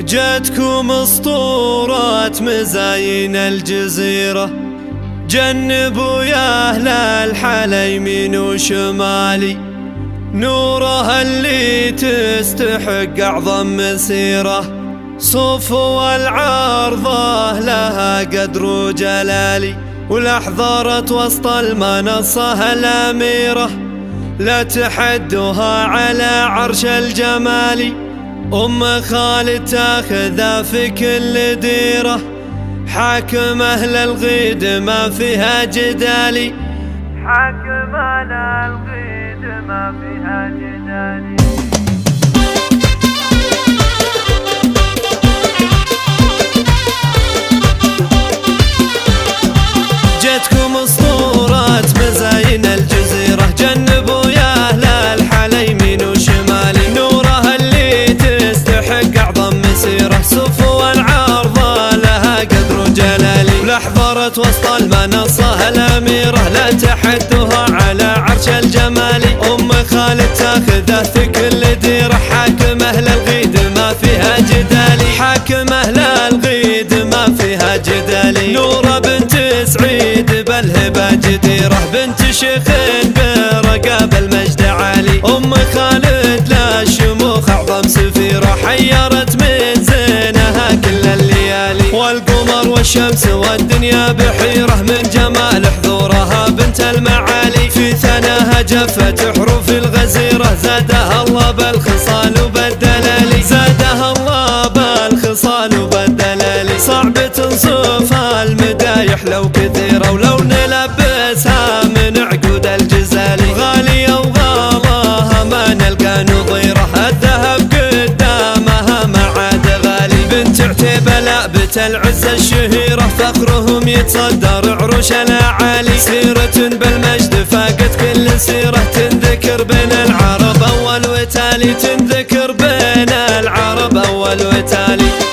جاتكم اسطورة مزاين الجزيرة، جنبوا يا أهل الحلا يمين وشمالي، نورها اللي تستحق أعظم مسيرة، صفو العرضة لها قدر وجلالي، والأحضرت وسط المنصة الأميرة، لا تحدها على عرش الجمال، أم خالد تاخذها في كل ديرة، حاكم أهل الغيد ما فيها جدالي، حاكم أهل الغيد ما فيها جدالي. جتكم اسطورة مزاين الجزيرة، جنبوا يا أهل الحلا يمين وشمالي، نورها اللي تستحق أعظم مسيرة، صفو العرضة لها قدر وجلالي، ولحظرت وسط المنصة الأميرة، لا تحدها على عرش الجمال، أم خالد تاخذه في كل ديرة، حاكم أهل الغيد ما فيها جدالي، حاكم أهل الغيد ما فيها جدالي، نورة بنت سعيد بالهبة جديرة، بنت شيخ برقاب المجد عالي، أم خالد لا شموخ أعظم سفيرة، حيرت من زينها كل الليالي، والقمر والشمس والدنيا بحيرة، من جمال حضورها بنت المعالي، في ثناها جفت حروف الغزيرة، زادها الله بالخصال وبالدلال، زادها الله بالخصال وبالدلال، صعب تنصفها المدايح لو كثيرة، ولو نلبسها من عقود الجزال، غالية وغالاها ما نلقى نظيرة، الذهب قدامها ما عاد غالي، بنت عتيبة لابت العزة الشهيرة، فخرهم يتصدر عروش الأعالي، سيرة بالمجد فاقت كل سيرة، تنذكر بين العرب أول وتالي، تنذكر بين العرب أول وتالي.